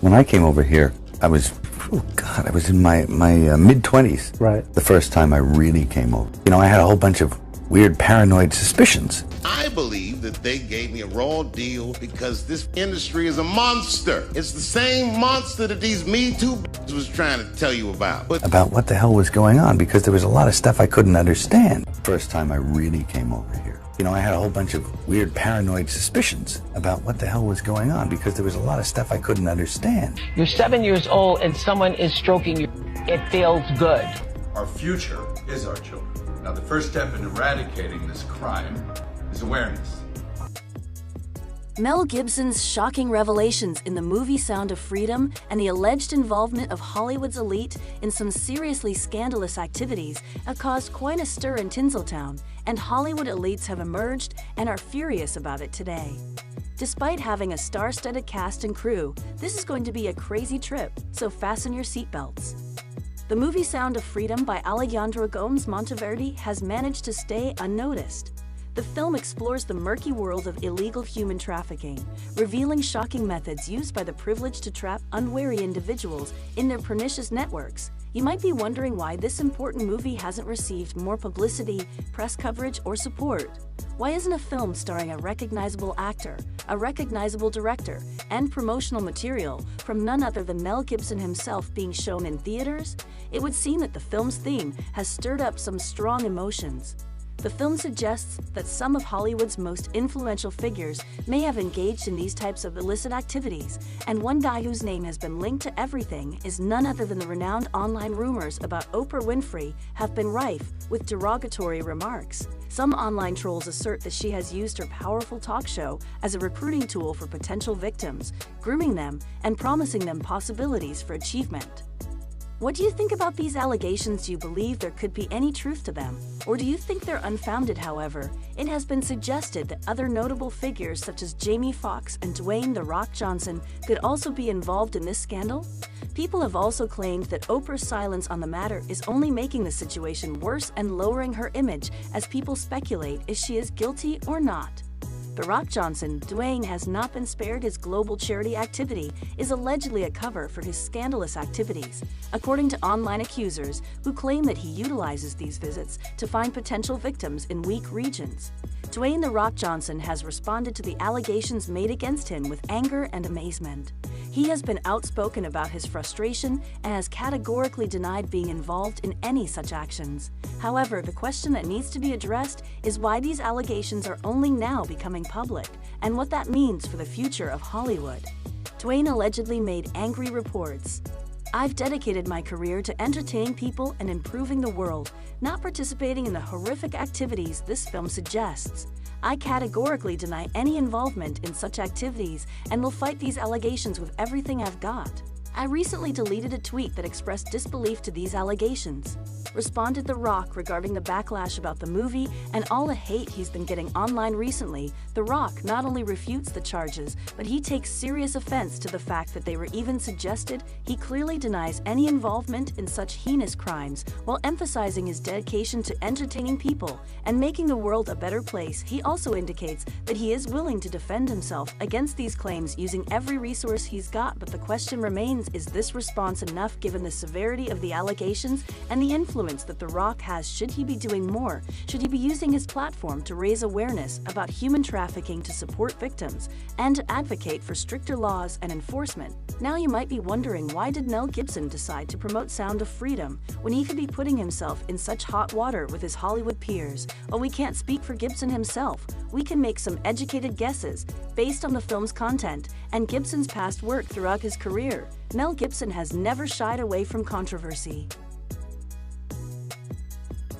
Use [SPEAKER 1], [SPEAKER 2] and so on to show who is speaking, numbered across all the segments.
[SPEAKER 1] When I came over here, I was, I was in my mid-20s.
[SPEAKER 2] Right.
[SPEAKER 1] The first time I really came over. You know, I had a whole bunch of weird paranoid suspicions.
[SPEAKER 3] I believe that they gave me a raw deal because this industry is a monster. It's the same monster that these Me Too was trying to tell you about.
[SPEAKER 1] About what the hell was going on, because there was a lot of stuff I couldn't understand. First time I really came over here. You know, I had a whole bunch of weird paranoid suspicions about what the hell was going on, because there was a lot of stuff I couldn't understand.
[SPEAKER 4] You're 7 years old and someone is stroking you. It feels good.
[SPEAKER 5] Our future is our children. Now, the first step in eradicating this crime is awareness.
[SPEAKER 6] Mel Gibson's shocking revelations in the movie Sound of Freedom and the alleged involvement of Hollywood's elite in some seriously scandalous activities have caused quite a stir in Tinseltown, and Hollywood elites have emerged and are furious about it today. Despite having a star-studded cast and crew, this is going to be a crazy trip, so fasten your seatbelts. The movie Sound of Freedom by Alejandro Gomes Monteverde has managed to stay unnoticed. The film explores the murky world of illegal human trafficking, revealing shocking methods used by the privileged to trap unwary individuals in their pernicious networks. You might be wondering why this important movie hasn't received more publicity, press coverage, or support. Why isn't a film starring a recognizable actor, a recognizable director, and promotional material from none other than Mel Gibson himself being shown in theaters? It would seem that the film's theme has stirred up some strong emotions. The film suggests that some of Hollywood's most influential figures may have engaged in these types of illicit activities, and one guy whose name has been linked to everything is none other than the renowned online rumors about Oprah Winfrey have been rife with derogatory remarks. Some online trolls assert that she has used her powerful talk show as a recruiting tool for potential victims, grooming them and promising them possibilities for achievement. What do you think about these allegations? Do you believe there could be any truth to them? Or do you think they're unfounded? However, it has been suggested that other notable figures such as Jamie Foxx and Dwayne "The Rock" Johnson could also be involved in this scandal. People have also claimed that Oprah's silence on the matter is only making the situation worse and lowering her image as people speculate if she is guilty or not. The Rock Johnson, Dwayne, has not been spared. His global charity activity is allegedly a cover for his scandalous activities, according to online accusers who claim that he utilizes these visits to find potential victims in weak regions. Dwayne "The Rock" Johnson has responded to the allegations made against him with anger and amazement. He has been outspoken about his frustration and has categorically denied being involved in any such actions. However, the question that needs to be addressed is why these allegations are only now becoming public and what that means for the future of Hollywood. Dwayne allegedly made angry reports. "I've dedicated my career to entertaining people and improving the world, not participating in the horrific activities this film suggests. I categorically deny any involvement in such activities and will fight these allegations with everything I've got." I recently deleted a tweet that expressed disbelief to these allegations. Responded The Rock regarding the backlash about the movie and all the hate he's been getting online recently. The Rock not only refutes the charges, but he takes serious offense to the fact that they were even suggested. He clearly denies any involvement in such heinous crimes while emphasizing his dedication to entertaining people and making the world a better place. He also indicates that he is willing to defend himself against these claims using every resource he's got, but the question remains, is this response enough given the severity of the allegations and the influence that The Rock has? Should he be doing more? Should he be using his platform to raise awareness about human trafficking, to support victims, and to advocate for stricter laws and enforcement? Now you might be wondering, why did Mel Gibson decide to promote Sound of Freedom when he could be putting himself in such hot water with his Hollywood peers? Well, we can't speak for Gibson himself. We can make some educated guesses based on the film's content and Gibson's past work throughout his career. Mel Gibson has never shied away from controversy.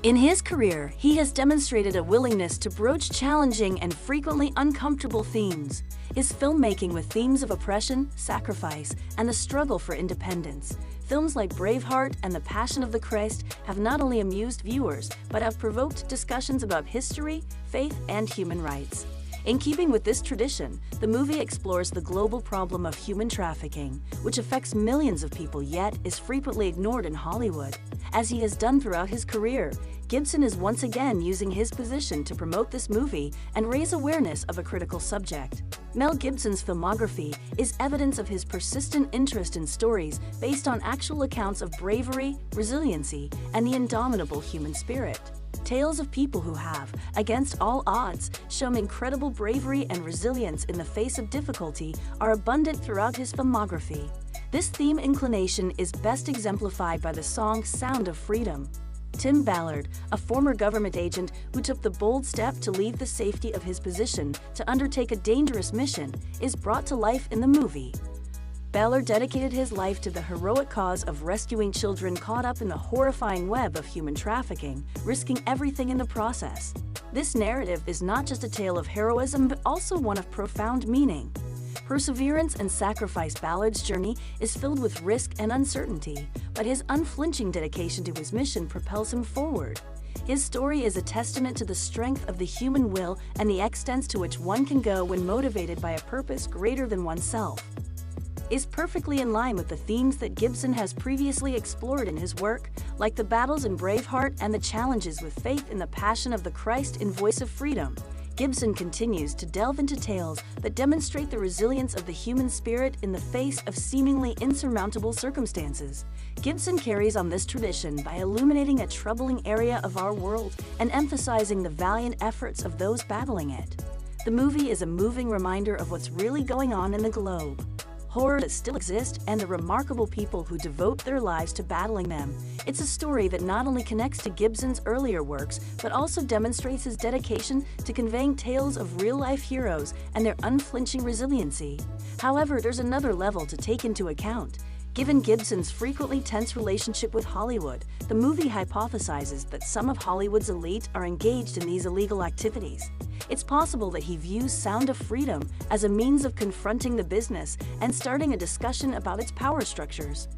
[SPEAKER 6] In his career, he has demonstrated a willingness to broach challenging and frequently uncomfortable themes. His filmmaking with themes of oppression, sacrifice, and the struggle for independence. Films like Braveheart and The Passion of the Christ have not only amused viewers, but have provoked discussions about history, faith, and human rights. In keeping with this tradition, the movie explores the global problem of human trafficking, which affects millions of people yet is frequently ignored in Hollywood. As he has done throughout his career, Gibson is once again using his position to promote this movie and raise awareness of a critical subject. Mel Gibson's filmography is evidence of his persistent interest in stories based on actual accounts of bravery, resiliency, and the indomitable human spirit. Tales of people who have, against all odds, shown incredible bravery and resilience in the face of difficulty are abundant throughout his filmography. This theme inclination is best exemplified by the song Sound of Freedom. Tim Ballard, a former government agent who took the bold step to leave the safety of his position to undertake a dangerous mission, is brought to life in the movie. Ballard dedicated his life to the heroic cause of rescuing children caught up in the horrifying web of human trafficking, risking everything in the process. This narrative is not just a tale of heroism but also one of profound meaning. Perseverance and sacrifice. Ballard's journey is filled with risk and uncertainty, but his unflinching dedication to his mission propels him forward. His story is a testament to the strength of the human will and the extents to which one can go when motivated by a purpose greater than oneself. Is perfectly in line with the themes that Gibson has previously explored in his work, like the battles in Braveheart and the challenges with faith in the Passion of the Christ in Voice of Freedom. Gibson continues to delve into tales that demonstrate the resilience of the human spirit in the face of seemingly insurmountable circumstances. Gibson carries on this tradition by illuminating a troubling area of our world and emphasizing the valiant efforts of those battling it. The movie is a moving reminder of what's really going on in the globe, horror that still exists, and the remarkable people who devote their lives to battling them. It's a story that not only connects to Gibson's earlier works, but also demonstrates his dedication to conveying tales of real-life heroes and their unflinching resiliency. However, there's another level to take into account. Given Gibson's frequently tense relationship with Hollywood, the movie hypothesizes that some of Hollywood's elite are engaged in these illegal activities. It's possible that he views Sound of Freedom as a means of confronting the business and starting a discussion about its power structures.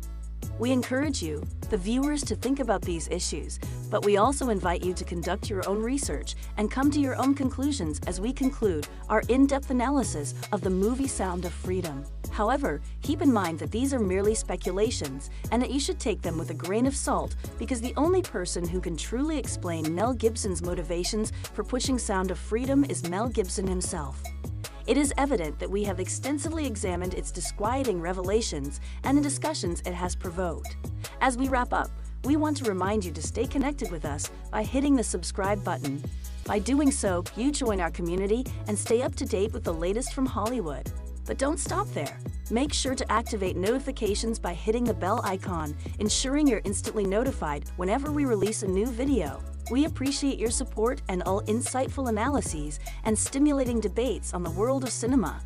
[SPEAKER 6] We encourage you, the viewers, to think about these issues, but we also invite you to conduct your own research and come to your own conclusions as we conclude our in-depth analysis of the movie Sound of Freedom. However, keep in mind that these are merely speculations and that you should take them with a grain of salt, because the only person who can truly explain Mel Gibson's motivations for pushing Sound of Freedom is Mel Gibson himself. It is evident that we have extensively examined its disquieting revelations and the discussions it has provoked. As we wrap up, we want to remind you to stay connected with us by hitting the subscribe button. By doing so, you join our community and stay up to date with the latest from Hollywood. But don't stop there. Make sure to activate notifications by hitting the bell icon, ensuring you're instantly notified whenever we release a new video. We appreciate your support and all insightful analyses and stimulating debates on the world of cinema.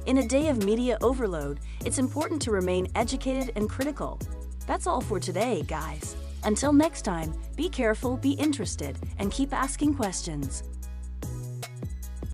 [SPEAKER 6] In a day of media overload, it's important to remain educated and critical. That's all for today, guys. Until next time, be careful, be interested, and keep asking questions.